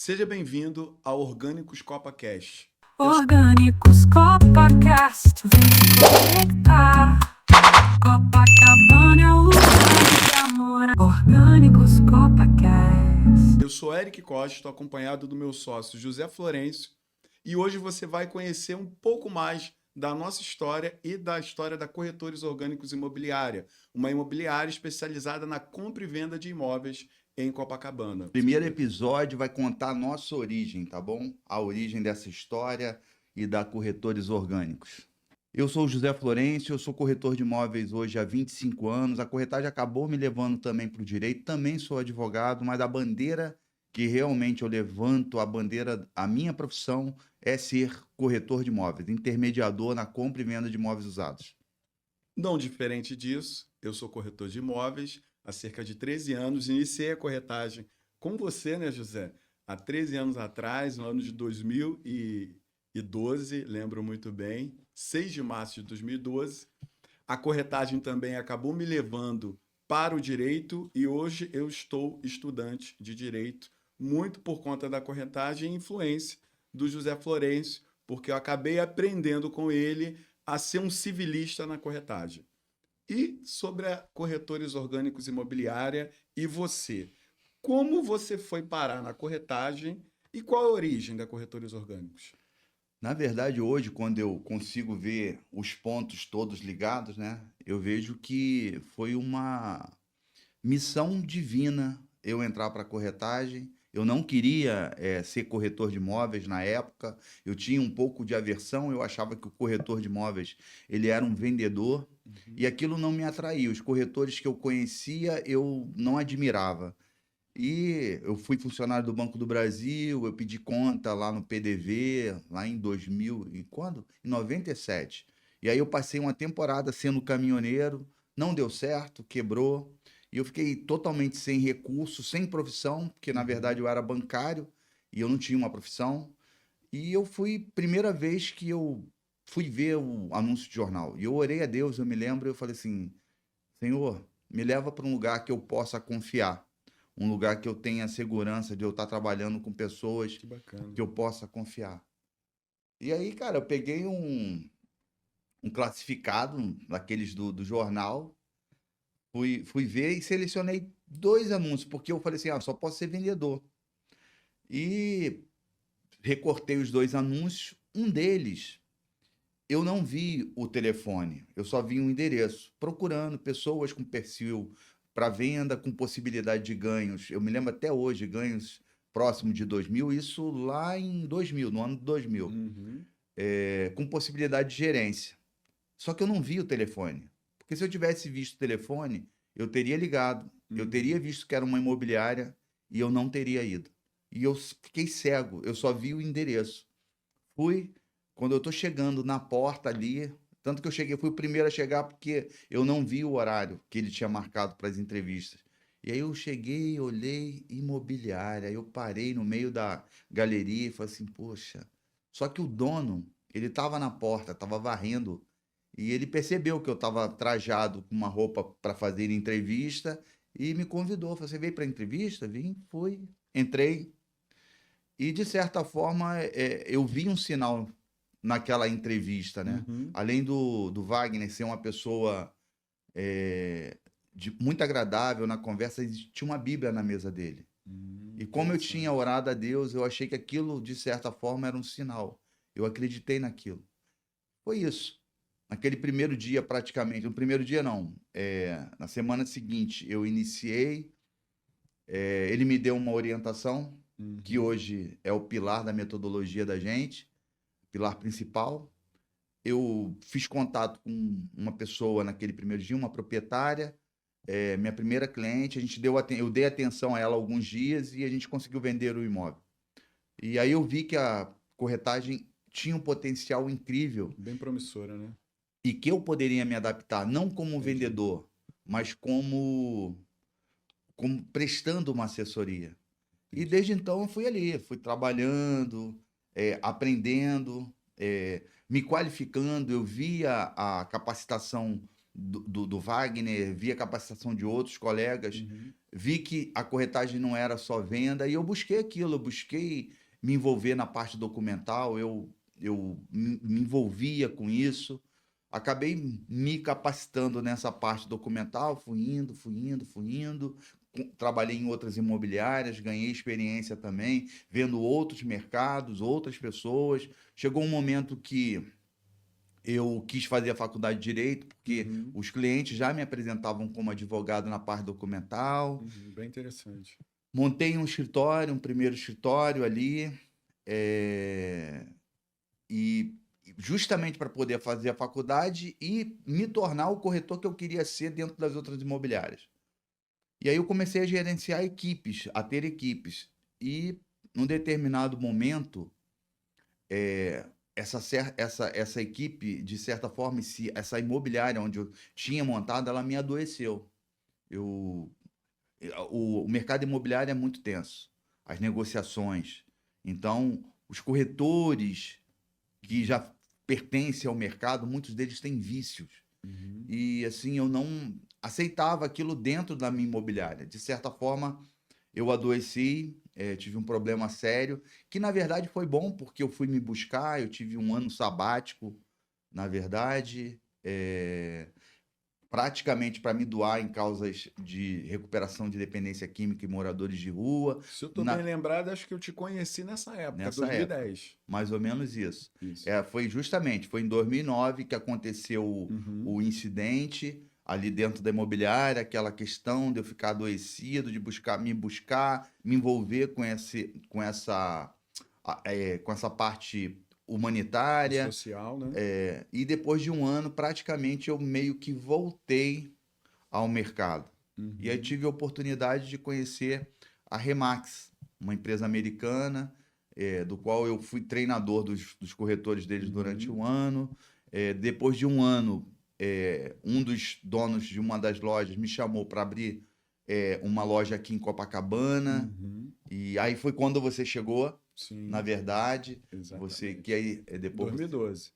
Seja bem-vindo ao Orgânicos CopaCast. Orgânicos CopaCast, vem conectar. Copacabana é o lugar de amor. Orgânicos CopaCast. Eu sou Eric Costa, estou acompanhado do meu sócio José Florencio, e hoje você vai conhecer um pouco mais da nossa história e da história da Corretores Orgânicos Imobiliária, uma imobiliária especializada na compra e venda de imóveis em Copacabana. Primeiro episódio vai contar a nossa origem, tá bom? A origem dessa história e da Corretores Orgânicos. Eu sou o José Florencio, eu sou corretor de imóveis hoje há 25 anos. A corretagem acabou me levando também para o direito, também sou advogado, mas a bandeira que realmente eu levanto, a minha profissão é ser corretor de imóveis, intermediador na compra e venda de imóveis usados. Não diferente disso, eu sou corretor de imóveis há cerca de 13 anos. Iniciei a corretagem com você, né, José? Há 13 anos atrás, no ano de 2012, lembro muito bem, 6 de março de 2012. A corretagem também acabou me levando para o direito e hoje eu estou estudante de direito, muito por conta da corretagem e influência do José Florencio, porque eu acabei aprendendo com ele a ser um civilista na corretagem. E sobre a Corretores Orgânicos Imobiliária e você, como você foi parar na corretagem e qual a origem da Corretores Orgânicos? Na verdade, hoje, quando eu consigo ver os pontos todos ligados, né, eu vejo que foi uma missão divina eu entrar para a corretagem. Eu não queria ser corretor de imóveis na época, eu tinha um pouco de aversão, eu achava que o corretor de imóveis ele era um vendedor e aquilo não me atraía. Os corretores que eu conhecia, eu não admirava. E eu fui funcionário do Banco do Brasil, eu pedi conta lá no PDV, lá em 2000, e quando? Em 97. E aí eu passei uma temporada sendo caminhoneiro, não deu certo, quebrou, e eu fiquei totalmente sem recurso, sem profissão, porque na verdade eu era bancário e eu não tinha uma profissão. E eu fui, primeira vez que eu fui ver o anúncio de jornal, e eu orei a Deus, eu me lembro, eu falei assim, Senhor, me leva para um lugar que eu possa confiar, um lugar que eu tenha segurança de eu estar trabalhando com pessoas Que bacana. que eu possa confiar. E aí, cara, eu peguei um classificado daqueles do jornal, fui ver e selecionei 2 anúncios, porque eu falei assim, só posso ser vendedor. E recortei os 2 anúncios, um deles eu não vi o telefone, eu só vi um endereço, procurando pessoas com perfil para venda, com possibilidade de ganhos. Eu me lembro até hoje, ganhos próximo de 2000, isso lá em 2000, no ano de 2000, Uhum. com possibilidade de gerência. Só que eu não vi o telefone, porque se eu tivesse visto o telefone, eu teria ligado, eu teria visto que era uma imobiliária e eu não teria ido. E eu fiquei cego, eu só vi o endereço. Fui, quando eu tô chegando na porta ali, tanto que eu cheguei, fui o primeiro a chegar porque eu não vi o horário que ele tinha marcado para as entrevistas. E aí eu cheguei, olhei, imobiliária, aí eu parei no meio da galeria e falei assim, poxa. Só que o dono, ele estava na porta, estava varrendo, e ele percebeu que eu estava trajado com uma roupa para fazer entrevista e me convidou. Falei, você veio para entrevista? Vim, fui, entrei. E, de certa forma, eu vi um sinal naquela entrevista, né? Uhum. Além do Wagner ser uma pessoa muito agradável na conversa, tinha uma Bíblia na mesa dele. E como eu tinha Interessante. orado a Deus, eu achei que aquilo, de certa forma, era um sinal. Eu acreditei naquilo. Foi isso. Naquele primeiro dia, praticamente. No primeiro dia, não. Na semana seguinte, eu iniciei. Ele me deu uma orientação, que Uhum. hoje é o pilar da metodologia da gente, pilar principal. Eu fiz contato com uma pessoa naquele primeiro dia, uma proprietária, minha primeira cliente. Eu dei atenção a ela alguns dias e a gente conseguiu vender o imóvel. E aí eu vi que a corretagem tinha um potencial incrível Bem promissora, né? e que eu poderia me adaptar, não como Entendi. vendedor, mas como prestando uma assessoria. E Entendi. desde então eu fui ali, fui trabalhando, aprendendo, me qualificando. Eu via a capacitação do Wagner, via a capacitação de outros colegas, Uhum. vi que a corretagem não era só venda, e eu busquei aquilo, eu busquei me envolver na parte documental, eu me envolvia com isso, acabei me capacitando nessa parte documental, fui indo, trabalhei em outras imobiliárias, ganhei experiência também, vendo outros mercados, outras pessoas. Chegou um momento que eu quis fazer a faculdade de Direito, porque Uhum. os clientes já me apresentavam como advogado na parte documental. Bem interessante. Montei um escritório, um primeiro escritório ali, eh, e justamente para poder fazer a faculdade e me tornar o corretor que eu queria ser dentro das outras imobiliárias. E aí eu comecei a gerenciar equipes, a ter equipes. E num determinado momento, essa equipe, de certa forma, essa imobiliária onde eu tinha montado, ela me adoeceu. Eu, o mercado imobiliário é muito tenso, as negociações. Então, os corretores que já pertencem ao mercado, muitos deles têm vícios. Uhum. E assim, eu não aceitava aquilo dentro da minha imobiliária. De certa forma, eu adoeci, tive um problema sério, que na verdade foi bom, porque eu fui me buscar, eu tive um ano sabático, na verdade, praticamente para me doar em causas de recuperação de dependência química e moradores de rua, Se eu tô bem lembrado, acho que eu te conheci nessa época, nessa época. 2010. Mais ou menos isso. Isso. Foi em 2009 que aconteceu Uhum. o incidente ali dentro da imobiliária, aquela questão de eu ficar adoecido, de me envolver com essa parte humanitária. Social, né? E depois de um ano, praticamente eu meio que voltei ao mercado. E aí Uhum. tive a oportunidade de conhecer a Remax, uma empresa americana, do qual eu fui treinador dos corretores deles durante Uhum. um ano. Depois de um ano, um dos donos de uma das lojas me chamou para abrir uma loja aqui em Copacabana. Uhum. E aí foi quando você chegou, na Sim, verdade. Você exatamente. que aí depois 2012.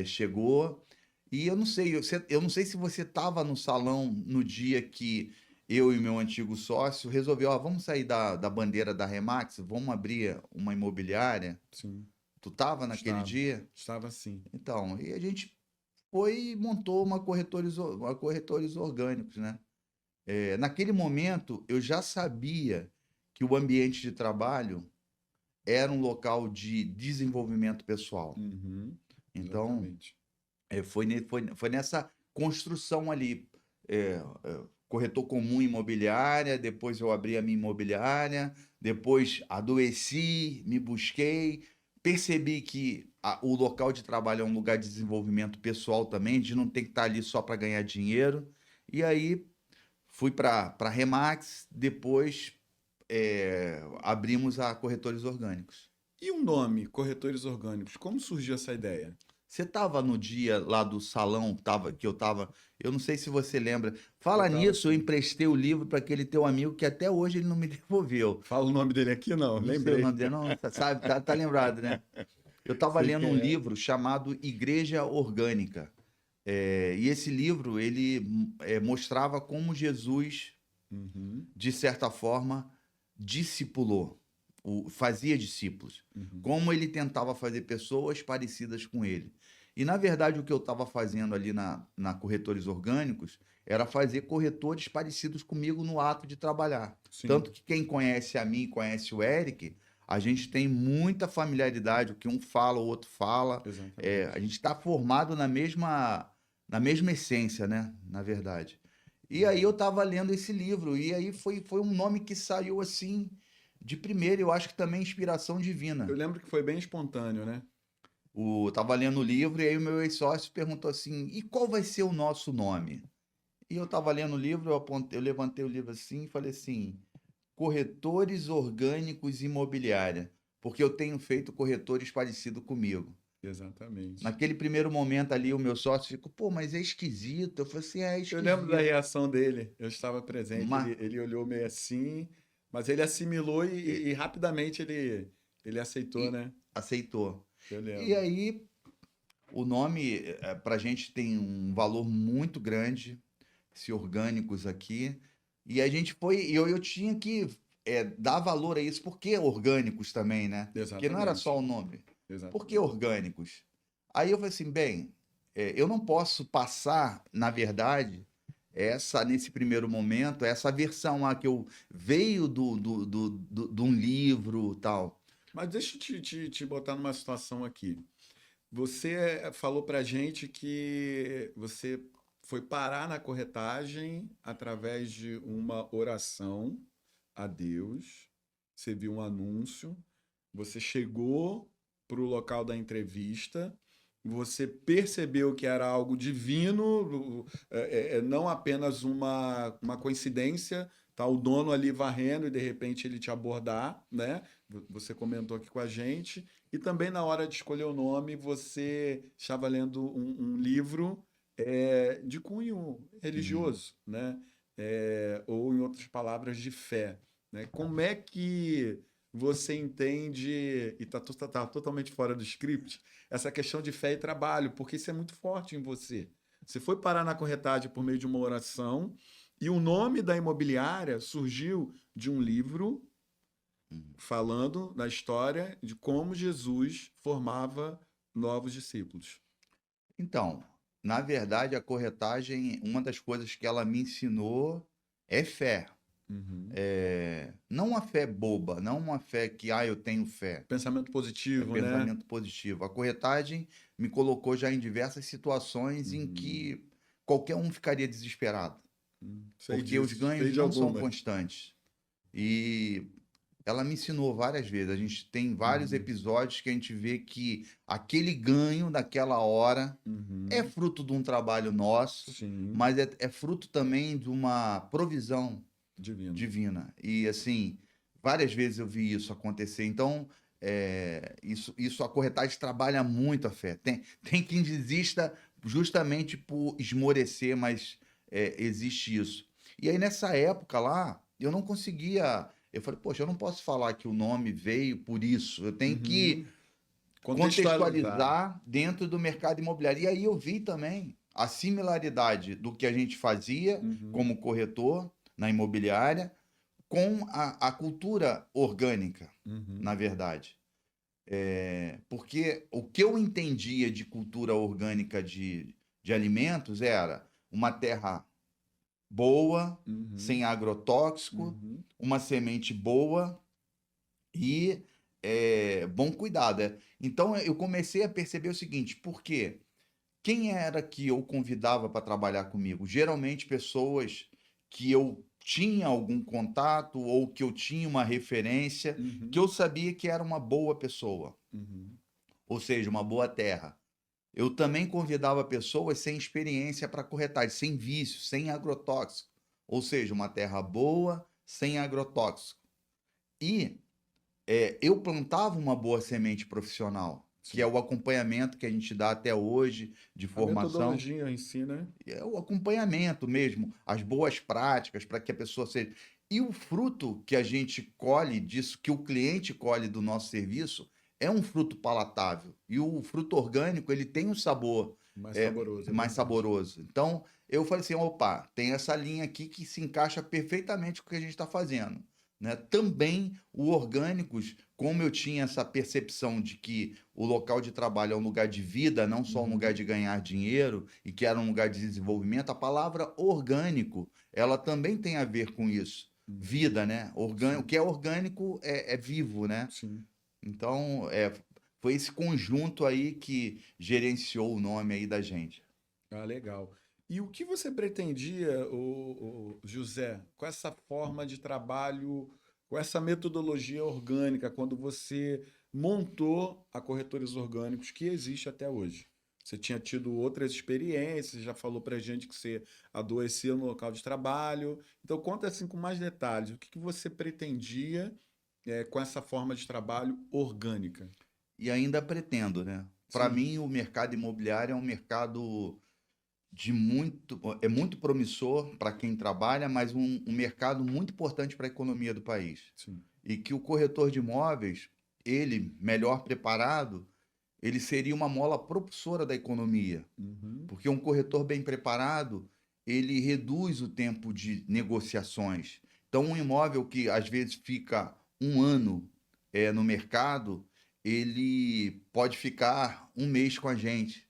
chegou. E eu não sei se você estava no salão no dia que eu e meu antigo sócio resolveu, ó, vamos sair da bandeira da Remax, vamos abrir uma imobiliária. Sim, Tu estava naquele estava. dia? Estava sim. Então, e a gente foi e montou uma corretores orgânicos, né? Naquele momento, eu já sabia que o ambiente de trabalho era um local de desenvolvimento pessoal. Uhum. Então, Exatamente. foi nessa construção ali. Corretor comum imobiliária, depois eu abri a minha imobiliária, depois adoeci, me busquei, percebi que o local de trabalho é um lugar de desenvolvimento pessoal também, de não ter que estar ali só para ganhar dinheiro. E aí fui para a Remax, depois abrimos a Corretores Orgânicos. E o nome, Corretores Orgânicos, como surgiu essa ideia? Você estava no dia lá do salão que eu estava. Eu não sei se você lembra. Eu Fala estava nisso, eu assim. emprestei o livro para aquele teu amigo que até hoje ele não me devolveu. Fala o nome dele aqui, não, Não sei o lembrei. nome dele, não, sabe? Tá lembrado, né? Eu estava Sei lendo um quem é. livro chamado Igreja Orgânica. E esse livro ele mostrava como Jesus, Uhum. de certa forma, discipulou, fazia discípulos, Uhum. como ele tentava fazer pessoas parecidas com ele. E, na verdade, o que eu estava fazendo ali na Corretores Orgânicos era fazer corretores parecidos comigo no ato de trabalhar. Sim, Tanto que quem conhece a mim, conhece o Eric, a gente tem muita familiaridade, o que um fala, o outro fala. A exatamente. gente está formado na mesma essência, né? Na verdade. E aí eu estava lendo esse livro, e aí foi um nome que saiu assim de primeira, eu acho que também inspiração Eu divina. lembro que foi bem espontâneo, né? Tava lendo o livro e aí o meu ex-sócio perguntou assim: e qual vai ser o nosso nome? E eu tava lendo o livro, eu levantei o livro assim e falei assim: Corretores Orgânicos Imobiliária, porque eu tenho feito corretores parecidos comigo. Exatamente. Naquele primeiro momento ali, o meu sócio ficou, pô, mas é esquisito. Eu falei assim: é Eu lembro da esquisito. reação dele. Eu estava presente. Mas Ele olhou meio assim, mas ele assimilou e rapidamente ele aceitou, e né? aceitou. Eu E lembro. aí, o nome, para a gente tem um valor muito grande, esse orgânicos aqui. E a gente foi, e eu tinha que dar valor a isso. Por que orgânicos também, né? Porque não era Exatamente. só o nome. Por que Exatamente. orgânicos? Aí eu falei assim, bem, eu não posso passar, na verdade, nesse primeiro momento, essa versão lá que eu veio de um livro tal. Mas deixa eu te botar numa situação aqui. Você falou pra gente que você foi parar na corretagem através de uma oração a Deus. Você viu um anúncio, você chegou para o local da entrevista, você percebeu que era algo divino, não apenas uma coincidência, tá o dono ali varrendo e de repente ele te abordar, né? Você comentou aqui com a gente. E também na hora de escolher o nome, você estava lendo um livro de cunho Uhum. religioso, né? Ou, em outras palavras, de fé, né? Como é que você entende, e está totalmente fora do script, essa questão de fé e trabalho? Porque isso é muito forte em você. Você foi parar na corretagem por meio de uma oração, e o nome da imobiliária surgiu de um livro Uhum. falando da história de como Jesus formava novos discípulos. Então, na verdade, a corretagem, uma das coisas que ela me ensinou é fé. Uhum. Não uma fé boba, não uma fé que, eu tenho fé. Pensamento É positivo, né? pensamento positivo. A corretagem me colocou já em diversas situações em Uhum. que qualquer um ficaria desesperado, Sei porque os disso, sei ganhos de não são algumas. constantes. E ela me ensinou várias vezes. A gente tem vários Uhum. episódios que a gente vê que aquele ganho daquela hora é Uhum. fruto de um trabalho nosso, Sim, mas é fruto também de uma provisão divino. divina. E assim, várias vezes eu vi isso acontecer. Então, isso a corretagem trabalha muito a fé. Tem quem desista justamente por esmorecer, mas existe isso. E aí, nessa época lá, eu não conseguia. Eu falei, poxa, eu não posso falar que o nome veio por isso. Eu tenho que Uhum. Contextualizar. contextualizar dentro do mercado imobiliário. E aí eu vi também a similaridade do que a gente fazia Uhum. como corretor na imobiliária com a cultura orgânica, Uhum. na verdade. Porque o que eu entendia de cultura orgânica de alimentos era uma terra boa, Uhum. sem agrotóxico, Uhum. uma semente boa e bom cuidado. Então eu comecei a perceber o seguinte, por quê? Quem era que eu convidava para trabalhar comigo? Geralmente pessoas que eu tinha algum contato ou que eu tinha uma referência, que Uhum. eu sabia que era uma boa pessoa, Uhum. ou seja, uma boa terra. Eu também convidava pessoas sem experiência para corretagem, sem vício, sem agrotóxico, ou seja, uma terra boa, sem agrotóxico. E eu plantava uma boa semente profissional, que é Sim. o acompanhamento que a gente dá até hoje de A formação. metodologia em si, né? É o acompanhamento mesmo, as boas práticas para que a pessoa seja. E o fruto que a gente colhe disso, que o cliente colhe do nosso serviço, é um fruto palatável. E o fruto orgânico, ele tem um sabor Mais saboroso, é mais verdade. saboroso. Então, eu falei assim, opa, tem essa linha aqui que se encaixa perfeitamente com o que a gente está fazendo. Né? Também o orgânicos, como eu tinha essa percepção de que o local de trabalho é um lugar de vida, não só um lugar Uhum. de ganhar dinheiro, e que era um lugar de desenvolvimento, a palavra orgânico, ela também tem a ver com isso. Uhum. Vida, né? O Sim, que é orgânico é vivo, né? sim. Então, foi esse conjunto aí que gerenciou o nome aí da gente. Ah, legal. E o que você pretendia, o José, com essa forma de trabalho, com essa metodologia orgânica, quando você montou a Corretores Orgânicos que existe até hoje? Você tinha tido outras experiências, já falou pra gente que você adoeceu no local de trabalho. Então, conta assim com mais detalhes. O que que você pretendia, com essa forma de trabalho orgânica? E ainda pretendo, né? Para Sim. mim, o mercado imobiliário é um mercado é muito promissor para quem trabalha, mas um mercado muito importante para a economia do país. Sim. E que o corretor de imóveis, ele, melhor preparado, ele seria uma mola propulsora da economia. Uhum. Porque um corretor bem preparado, ele reduz o tempo de negociações. Então, um imóvel que às vezes fica um ano no mercado, ele pode ficar um mês com a gente,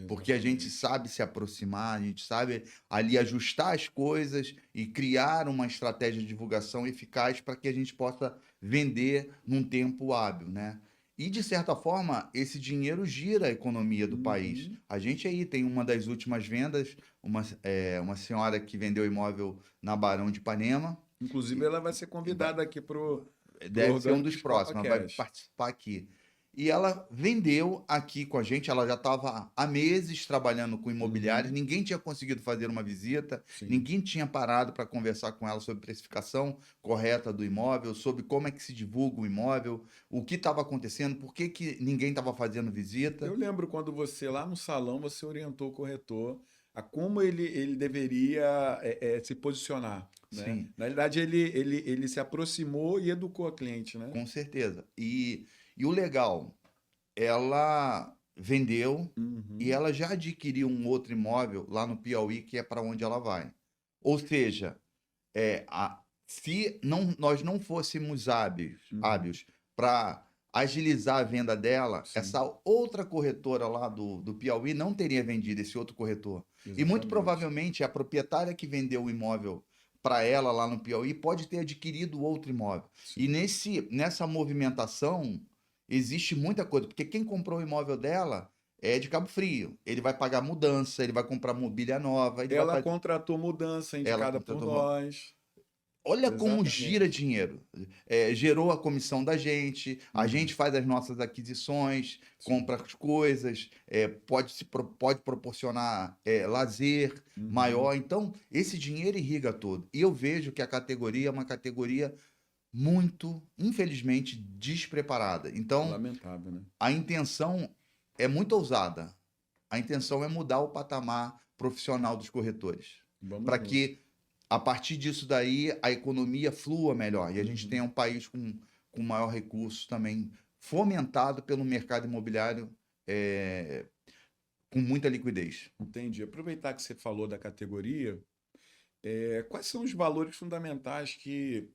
porque a gente Exatamente. sabe se aproximar, a gente sabe ali ajustar as coisas e criar uma estratégia de divulgação eficaz para que a gente possa vender num tempo hábil, né? E, de certa forma, esse dinheiro gira a economia do país. Uhum. A gente aí tem uma das últimas vendas, uma senhora que vendeu imóvel na Barão de Ipanema, Inclusive, e ela vai ser vai- convidada aqui pro deve ser um dos Orgânicos próximos, ela vai CopaCast. participar aqui. E ela vendeu aqui com a gente, ela já estava há meses trabalhando com imobiliários, Uhum. ninguém tinha conseguido fazer uma visita, Sim. ninguém tinha parado para conversar com ela sobre precificação correta do imóvel, sobre como é que se divulga o imóvel, o que estava acontecendo, por que que ninguém estava fazendo visita. Eu lembro quando você, lá no salão, você orientou o corretor a como ele deveria se posicionar, né? Sim, Na realidade, ele se aproximou e educou a cliente, né? com certeza. E o legal, ela vendeu e Uhum. ela já adquiriu um outro imóvel lá no Piauí, que é para onde ela vai. Ou seja, se nós não fôssemos Uhum. hábeis para agilizar a venda dela, Sim, essa outra corretora lá do Piauí não teria vendido esse outro corretor. E muito exatamente. provavelmente a proprietária que vendeu o imóvel para ela lá no Piauí pode ter adquirido outro imóvel. E Sim. nessa movimentação existe muita coisa, porque quem comprou o imóvel dela é de Cabo Frio. Ele vai pagar mudança, ele vai comprar mobília nova, ele vai Ela fazer. contratou mudança Ela indicada por contratou. nós. Olha como gira Exatamente. dinheiro. Gerou a comissão da gente, a gente Uhum. faz as nossas aquisições, Sim. compra as coisas, pode proporcionar lazer Uhum. maior. Então, esse dinheiro irriga todo. E eu vejo que a categoria é uma categoria muito, infelizmente, despreparada. Então, Lamentável, né? a intenção é muito ousada. A intenção é mudar o patamar profissional dos corretores, Vamos para junto. que a partir disso daí a economia flua melhor e a gente Uhum. tenha um país com maior recurso também, fomentado pelo mercado imobiliário é, com muita liquidez. Entendi. Aproveitar que você falou da categoria, quais são os valores fundamentais que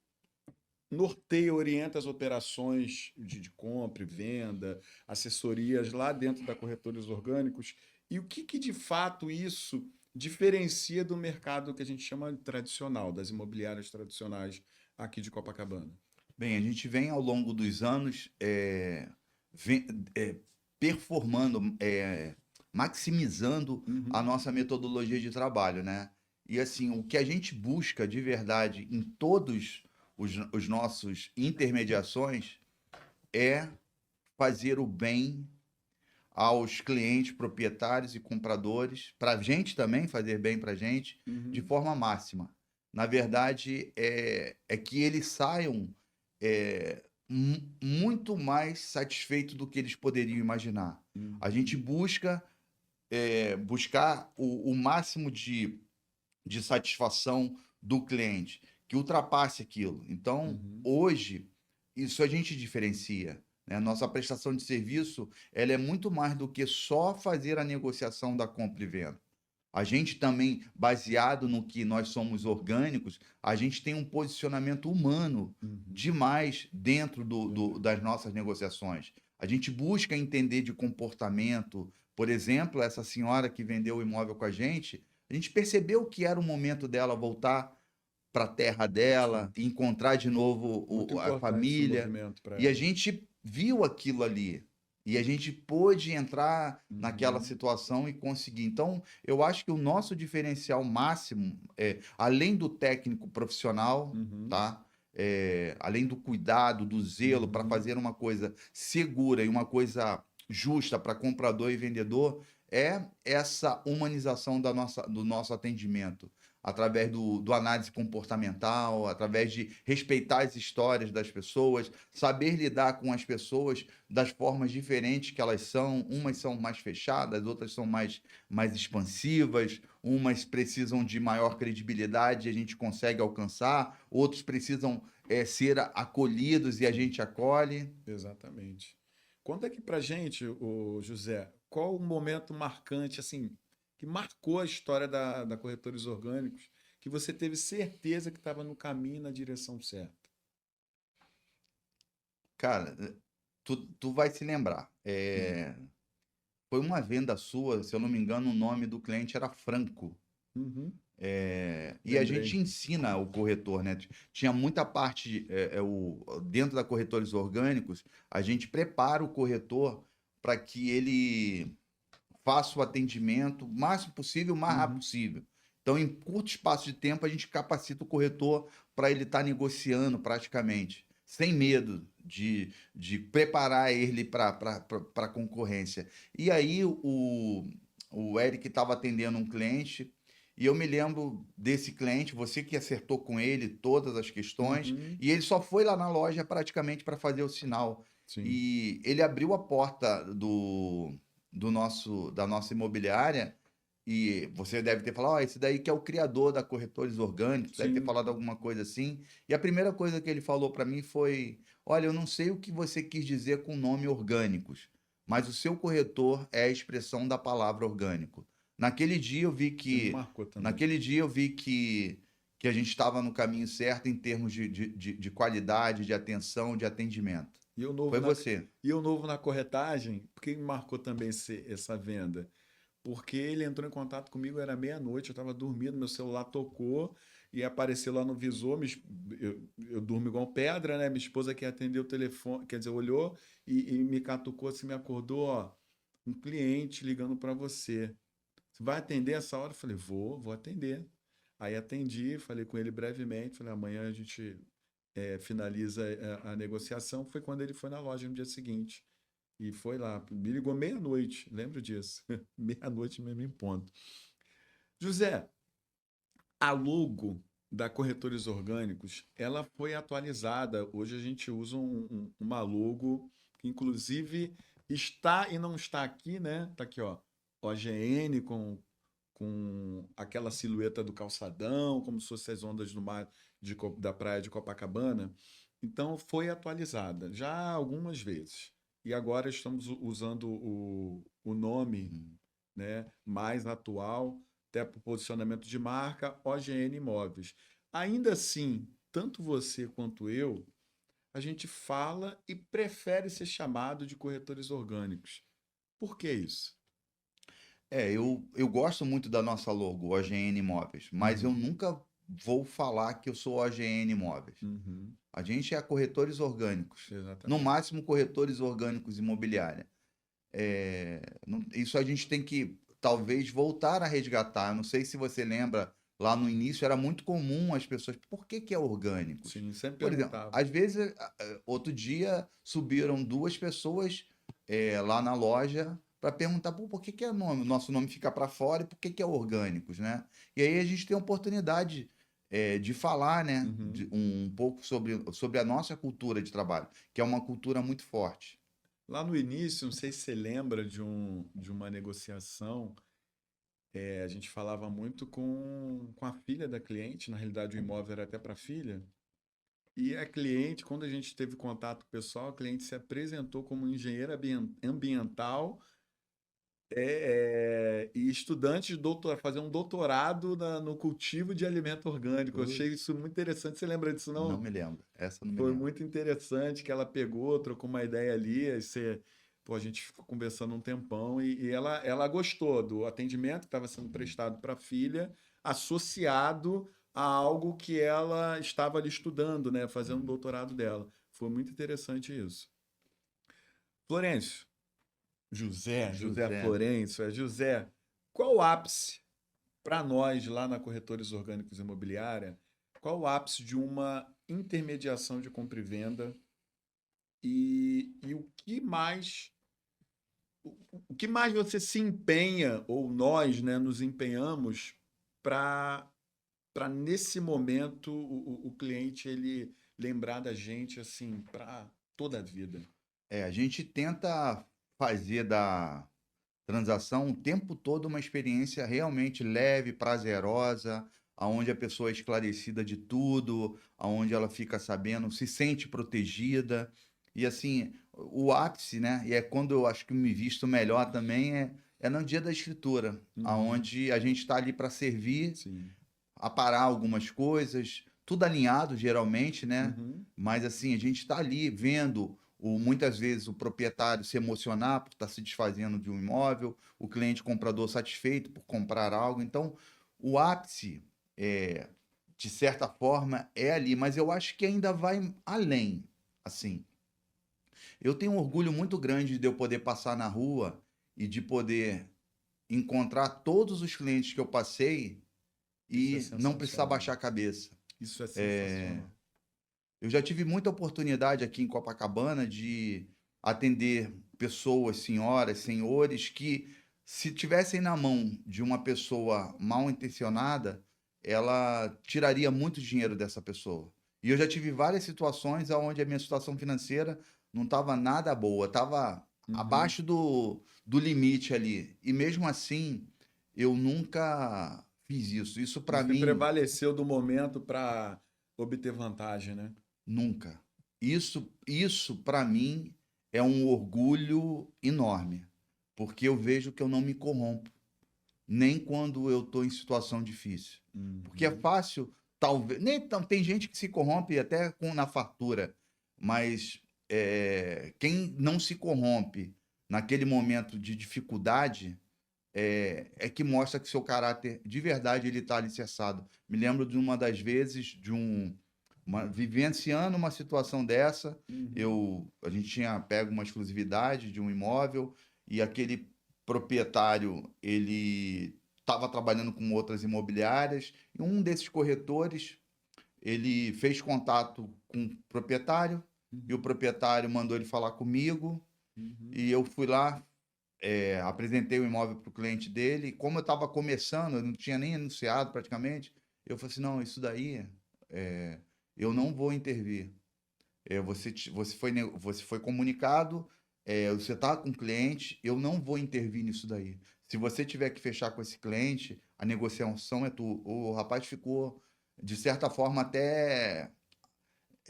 norteia e orienta as operações de compra e venda, assessorias lá dentro da Corretores Orgânicos, e o que de fato isso diferencia do mercado que a gente chama de tradicional, das imobiliárias tradicionais aqui de Copacabana? Bem, a gente vem ao longo dos anos vem, é, performando, maximizando a Uhum, nossa metodologia de trabalho, né? E assim, o que a gente busca de verdade em todos os nossos intermediações é fazer o bem aos clientes, proprietários e compradores, para a gente também fazer bem para a gente, de uhum, forma máxima. Na verdade, é que eles saiam muito mais satisfeitos do que eles poderiam imaginar. A gente uhum, buscar o máximo de satisfação do cliente, que ultrapasse aquilo. Então, uhum. hoje, isso a gente diferencia, né? Nossa prestação de serviço, ela é muito mais do que só fazer a negociação da compra e venda. A gente também, baseado no que nós somos orgânicos, a gente tem um posicionamento humano Uhum. demais dentro Verdade. das nossas negociações. A gente busca entender de comportamento. Por exemplo, essa senhora que vendeu o imóvel com a gente percebeu que era o momento dela voltar para a terra dela, Sim. encontrar de novo Muito a importante esse família. movimento para E a ela. gente viu aquilo ali. E a gente pôde entrar naquela Uhum, situação e conseguir. Então, eu acho que o nosso diferencial máximo, além do técnico profissional, uhum, tá? Além do cuidado, do zelo para uhum. fazer uma coisa segura e uma coisa justa para comprador e vendedor, é essa humanização do nosso atendimento através do análise comportamental, através de respeitar as histórias das pessoas, saber lidar com as pessoas das formas diferentes que elas são. Umas são mais fechadas, outras são mais expansivas, umas precisam de maior credibilidade e a gente consegue alcançar, outros precisam ser acolhidos e a Sim. gente acolhe. Exatamente. Conta aqui pra gente, o José, qual o momento marcante, assim, que marcou a história da Corretores Orgânicos, que você teve certeza que estava no caminho, na direção certa? Cara, tu vai se lembrar. Foi uma venda sua, se eu não me engano, o nome do cliente era Franco. Uhum, E a lembrei. gente ensina o corretor, né? Tinha muita parte, dentro da Corretores Orgânicos, a gente prepara o corretor para que ele faça o atendimento o máximo possível, o mais rápido Uhum, possível. Então, em curto espaço de tempo, a gente capacita o corretor para ele estar negociando praticamente, sem medo de preparar ele para a concorrência. E aí, o Eric estava atendendo um cliente, e eu me lembro desse cliente, você que acertou com ele todas as questões, uhum, e ele só foi lá na loja praticamente para fazer o sinal. sim. E ele abriu a porta da nossa imobiliária, e você deve ter falado, ó, esse daí que é o criador da Corretores Orgânicos, deve ter Sim, falado alguma coisa assim. E a primeira coisa que ele falou para mim foi: olha, eu não sei o que você quis dizer com o nome orgânicos, mas o seu corretor é a expressão da palavra orgânico. Naquele dia eu vi você me que, marcou também. naquele dia eu vi que a gente estava no caminho certo em termos de qualidade, de atenção, de atendimento. E eu novo Foi na, você. e eu novo na corretagem, por que me marcou também essa venda? Porque ele entrou em contato comigo, era meia-noite, eu estava dormindo, meu celular tocou e apareceu lá no visor. Eu durmo igual pedra, né? Minha esposa que atendeu o telefone, quer dizer, olhou e me catucou assim, me acordou, ó, um cliente ligando para você. Você vai atender essa hora? Eu falei, vou atender. Aí atendi, falei com ele brevemente, falei, amanhã a gente finaliza a negociação. Foi quando ele foi na loja no dia seguinte. E foi lá, me ligou meia-noite, lembro disso. Meia-noite mesmo em ponto. José, a logo da Corretores Orgânicos, ela foi atualizada. Hoje a gente usa uma logo que inclusive está e não está aqui, né? Tá aqui, ó. OGN com aquela silhueta do calçadão, como se fossem as ondas do mar da praia de Copacabana. Então foi atualizada já algumas vezes. E agora estamos usando o nome, né, mais atual, até para o posicionamento de marca, OGN Imóveis. Ainda assim, tanto você quanto eu, a gente fala e prefere ser chamado de corretores orgânicos. Por que isso? Eu gosto muito da nossa logo, OGN Imóveis, mas eu Uhum, nunca vou falar que eu sou OGN Imóveis. uhum, A gente é corretores orgânicos. No exatamente. máximo, corretores orgânicos imobiliária. Isso a gente tem que, talvez, voltar a resgatar. Eu não sei se você lembra, lá no início era muito comum as pessoas, por que que é orgânicos? Sim, sempre Por exemplo, perguntava. às vezes, outro dia subiram duas pessoas lá na loja para perguntar, pô, por que que é nome? O nosso nome fica para fora e por que que é orgânicos, né? E aí a gente tem a oportunidade de falar, né, Uhum. um pouco sobre a nossa cultura de trabalho, que é uma cultura muito forte. Lá no início, não sei se você lembra de uma negociação, a gente falava muito com a filha da cliente, na realidade o imóvel era até para a filha, e a cliente, quando a gente teve contato pessoal, a cliente se apresentou como engenheira ambiental e estudante de fazer um doutorado no cultivo de alimento orgânico. Eu achei Putz, isso muito interessante. Você lembra disso, não não? me lembro. Essa eu não me Foi lembro. muito interessante que ela pegou, trocou uma ideia ali, aí pô, a gente ficou conversando um tempão e ela gostou do atendimento que estava sendo prestado para a filha, associado a algo que ela estava ali estudando, né, fazendo o Uhum. doutorado dela. Foi muito interessante isso. Florencio, José José. Florencio, José, qual o ápice para nós lá na Corretores Orgânicos Imobiliária? Qual o ápice de uma intermediação de compra e venda e o que mais você se empenha, ou nós, né, nos empenhamos para nesse momento o cliente ele lembrar da gente assim para toda a vida. A gente tenta fazer da transação o tempo todo uma experiência realmente leve, prazerosa, aonde a pessoa é esclarecida de tudo, aonde ela fica sabendo, se sente protegida. E assim, o ápice, né? E é quando eu acho que me visto melhor também é no dia da escritura, Uhum. aonde a gente está ali para servir, Sim. aparar algumas coisas, tudo alinhado geralmente, né? Uhum. Mas assim, a gente está ali vendo muitas vezes o proprietário se emocionar por estar se desfazendo de um imóvel, o cliente comprador satisfeito por comprar algo. Então, o ápice, de certa forma, é ali, mas eu acho que ainda vai além. Assim, eu tenho um orgulho muito grande de eu poder passar na rua e de poder encontrar todos os clientes que eu passei Isso é e não precisar sensacional. baixar a cabeça. Isso é sensacional. Eu já tive muita oportunidade aqui em Copacabana de atender pessoas, senhoras, senhores, que se tivessem na mão de uma pessoa mal intencionada, ela tiraria muito dinheiro dessa pessoa. E eu já tive várias situações onde a minha situação financeira não estava nada boa, estava Uhum. abaixo do limite ali. E mesmo assim, eu nunca fiz isso. Isso para Você mim. prevaleceu do momento para obter vantagem, né? Nunca. Isso para mim é um orgulho enorme, porque eu vejo que eu não me corrompo, nem quando eu estou em situação difícil. Porque é Uhum. fácil, talvez. Nem tem gente que se corrompe até na fartura, mas quem não se corrompe naquele momento de dificuldade é que mostra que seu caráter de verdade ele está alicerçado. Me lembro de uma das vezes vivenciando uma situação dessa, Uhum. a gente tinha pego uma exclusividade de um imóvel e aquele proprietário ele estava trabalhando com outras imobiliárias e um desses corretores ele fez contato com o proprietário e o Uhum. proprietário mandou ele falar comigo Uhum. e eu fui lá, apresentei o imóvel para o cliente dele. E como eu estava começando, eu não tinha nem anunciado praticamente, eu falei assim, não, isso daí é, eu não vou intervir. Você foi comunicado, você está com o cliente, eu não vou intervir nisso daí. Se você tiver que fechar com esse cliente, a negociação é tua. O rapaz ficou, de certa forma, até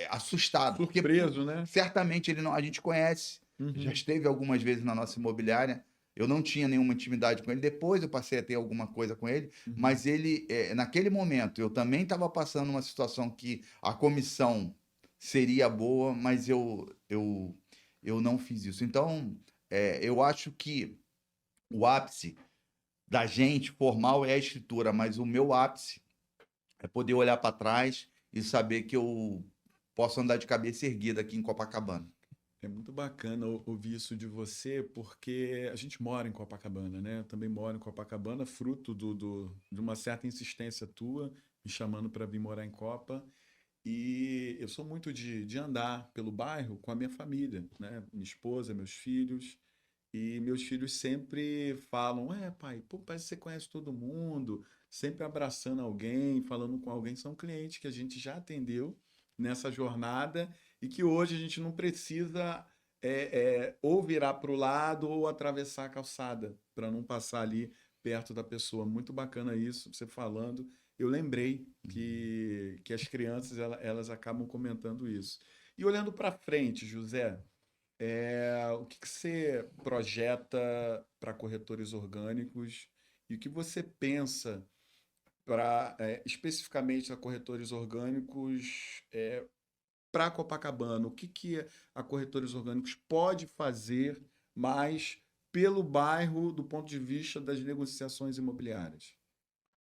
assustado, porque Surpreso, né? certamente a gente conhece, já Uhum. esteve algumas vezes na nossa imobiliária. Eu não tinha nenhuma intimidade com ele. Depois eu passei a ter alguma coisa com ele, Uhum. mas ele, naquele momento, eu também estava passando uma situação que a comissão seria boa, mas eu não fiz isso. Então, eu acho que o ápice da gente formal é a escritura, mas o meu ápice é poder olhar para trás e saber que eu posso andar de cabeça erguida aqui em Copacabana. É muito bacana ouvir isso de você, porque a gente mora em Copacabana, né? Eu também moro em Copacabana, fruto de uma certa insistência tua, me chamando para vir morar em Copa. E eu sou muito de andar pelo bairro com a minha família, né? Minha esposa, meus filhos. E meus filhos sempre falam: pai, pô, parece que você conhece todo mundo, sempre abraçando alguém, falando com alguém. São clientes que a gente já atendeu nessa jornada e que hoje a gente não precisa ou virar para o lado ou atravessar a calçada para não passar ali perto da pessoa. Muito bacana isso, você falando. Eu lembrei que as crianças elas acabam comentando isso. E olhando para frente, José. O que que você projeta para corretores orgânicos e o que você pensa para especificamente a corretores orgânicos para Copacabana? O que que a corretores orgânicos pode fazer mais pelo bairro do ponto de vista das negociações imobiliárias?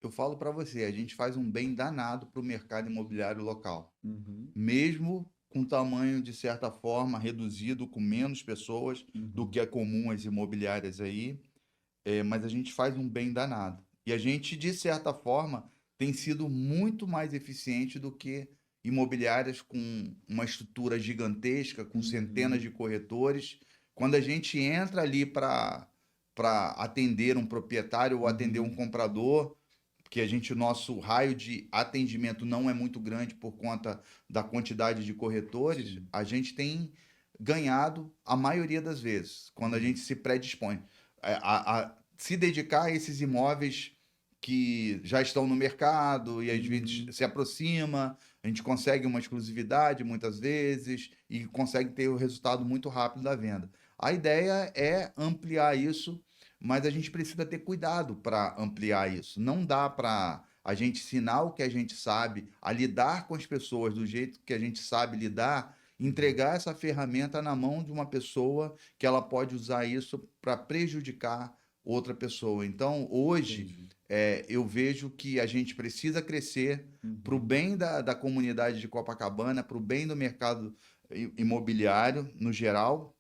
Eu falo para você, a gente faz um bem danado para o mercado imobiliário local, Uhum, mesmo com tamanho de certa forma reduzido, com menos pessoas do que uhum, é comum as imobiliárias aí, mas a gente faz um bem danado. E a gente, de certa forma, tem sido muito mais eficiente do que imobiliárias com uma estrutura gigantesca, com centenas uhum, de corretores. Quando a gente entra ali para atender um proprietário ou atender um uhum, comprador, porque nosso raio de atendimento não é muito grande por conta da quantidade de corretores, sim, a gente tem ganhado a maioria das vezes, quando a uhum, gente se predispõe a se dedicar a esses imóveis que já estão no mercado e às vezes uhum, se aproxima, a gente consegue uma exclusividade muitas vezes e consegue ter o resultado muito rápido da venda. A ideia é ampliar isso, mas a gente precisa ter cuidado para ampliar isso. Não dá para a gente ensinar o que a gente sabe, a lidar com as pessoas do jeito que a gente sabe lidar, entregar essa ferramenta na mão de uma pessoa que ela pode usar isso para prejudicar outra pessoa. Então, hoje, Entendi. eu vejo que a gente precisa crescer para o bem da comunidade de Copacabana, para o bem do mercado imobiliário no geral,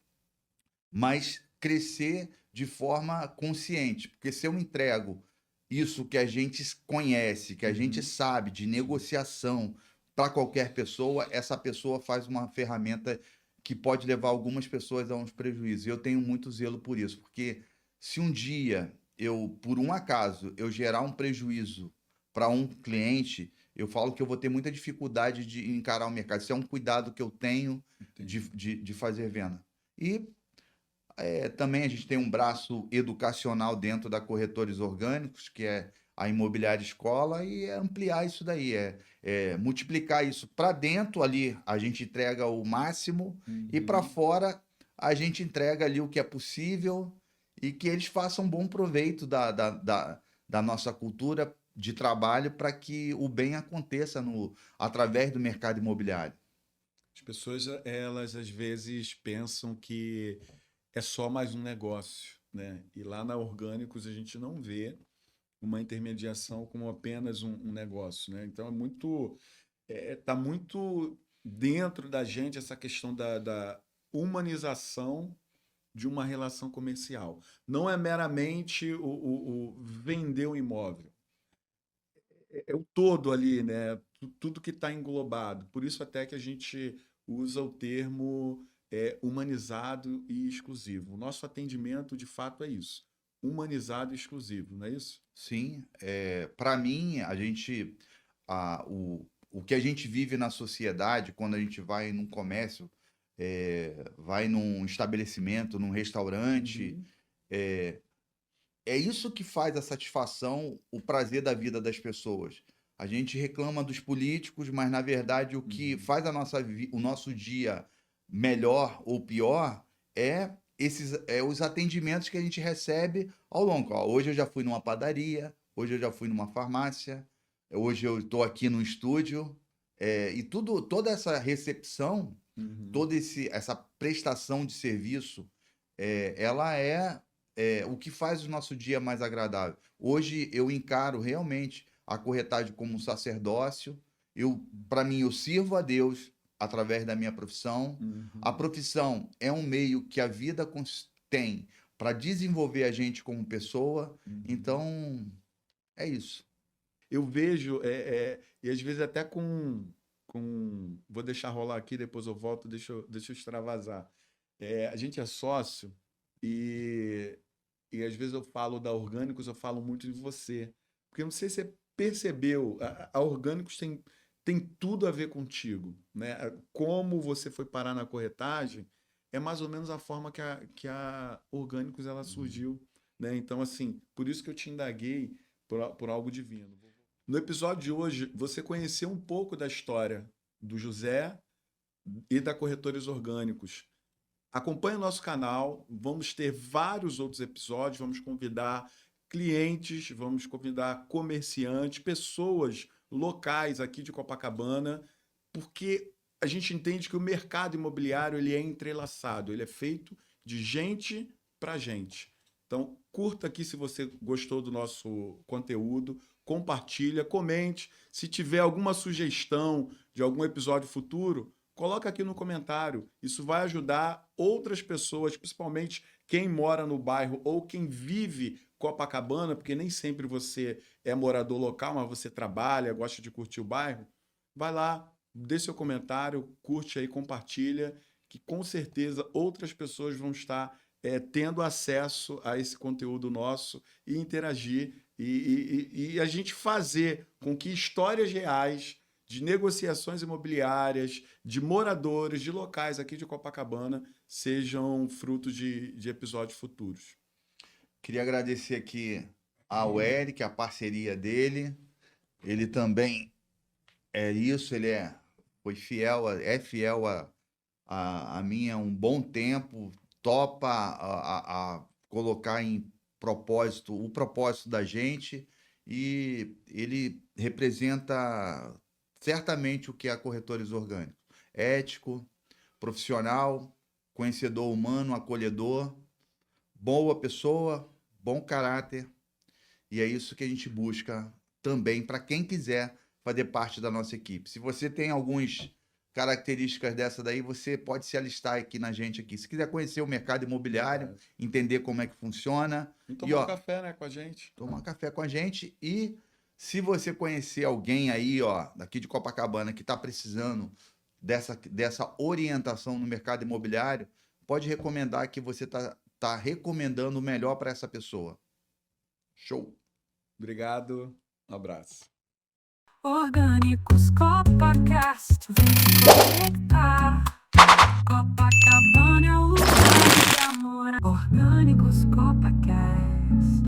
mas crescer de forma consciente, porque se eu entrego isso que a gente conhece, que a gente sabe de negociação para qualquer pessoa, essa pessoa faz uma ferramenta que pode levar algumas pessoas a uns prejuízos. Eu tenho muito zelo por isso, porque se um dia eu, por um acaso, eu gerar um prejuízo para um cliente, eu falo que eu vou ter muita dificuldade de encarar o mercado. Isso é um cuidado que eu tenho de fazer venda. E também a gente tem um braço educacional dentro da Corretores Orgânicos, que é a Imobiliária Escola, e é ampliar isso daí, multiplicar isso para dentro ali, a gente entrega o máximo, e para fora a gente entrega ali o que é possível e que eles façam bom proveito da nossa cultura de trabalho para que o bem aconteça através do mercado imobiliário. As pessoas, elas às vezes pensam que é só mais um negócio, né? E lá na Orgânicos a gente não vê uma intermediação como apenas um negócio, né? Então tá muito dentro da gente essa questão da humanização de uma relação comercial. Não é meramente o vender um imóvel. É o todo ali, né? Tudo que está englobado. Por isso até que a gente usa o termo humanizado e exclusivo. O nosso atendimento, de fato, é isso. Humanizado e exclusivo, não é isso? Sim, para mim, o que a gente vive na sociedade, quando a gente vai num comércio, vai num estabelecimento, num restaurante, é isso que faz a satisfação, o prazer da vida das pessoas. A gente reclama dos políticos, mas na verdade o que faz o nosso dia melhor ou pior os atendimentos que a gente recebe ao longo. Ó, hoje eu já fui numa padaria, hoje eu já fui numa farmácia, hoje eu estou aqui no estúdio, e toda essa recepção, essa prestação de serviço, ela o que faz o nosso dia mais agradável. Hoje eu encaro realmente a corretagem como um sacerdócio. Para mim, eu sirvo a Deus através da minha profissão. A profissão é um meio que a vida tem para desenvolver a gente como pessoa. Então, é isso. Eu vejo, e às vezes até vou deixar rolar aqui, depois eu volto, deixa eu extravasar. A gente é sócio e às vezes eu falo da Orgânicos, eu falo muito de você. Porque eu não sei se você percebeu, a Orgânicos tem tudo a ver contigo, né? Como você foi parar na corretagem é mais ou menos a forma que a Orgânicos ela surgiu, né? Então, assim, por isso que eu te indaguei por algo divino. No episódio de hoje, você conheceu um pouco da história do José e da Corretores Orgânicos. Acompanhe o nosso canal, vamos ter vários outros episódios, vamos convidar clientes, vamos convidar comerciantes, pessoas locais aqui de Copacabana, porque a gente entende que o mercado imobiliário ele é entrelaçado, ele é feito de gente para gente. Então, curta aqui se você gostou do nosso conteúdo, compartilha, comente. Se tiver alguma sugestão de algum episódio futuro, coloca aqui no comentário. Isso vai ajudar outras pessoas, principalmente quem mora no bairro ou quem vive Copacabana, porque nem sempre você é morador local, mas você trabalha, gosta de curtir o bairro. Vai lá, deixe seu comentário, curte aí, compartilha, que com certeza outras pessoas vão estar tendo acesso a esse conteúdo nosso e interagir e a gente fazer com que histórias reais de negociações imobiliárias, de moradores, de locais aqui de Copacabana sejam frutos de episódios futuros. Queria agradecer aqui ao Eric, a parceria dele. Ele também ele foi fiel, é fiel a mim há um bom tempo, topa a colocar em o propósito da gente, e ele representa certamente o que é Corretores Orgânicos. Ético, profissional, conhecedor humano, acolhedor, boa pessoa, bom caráter, e é isso que a gente busca também para quem quiser fazer parte da nossa equipe. Se você tem algumas características dessa daí, você pode se alistar aqui na gente aqui. Se quiser conhecer o mercado imobiliário, entender como é que funciona, E e tomar ó, um café, né, com a gente. tomar café com a gente. E se você conhecer alguém aí, ó, daqui de Copacabana, que está precisando dessa orientação no mercado imobiliário, pode recomendar que você tá recomendando o melhor para essa pessoa. Show! Obrigado. Um abraço. Orgânicos Copacast, vem se conectar. Copacabana é o lugar de amor. Orgânicos Copacast.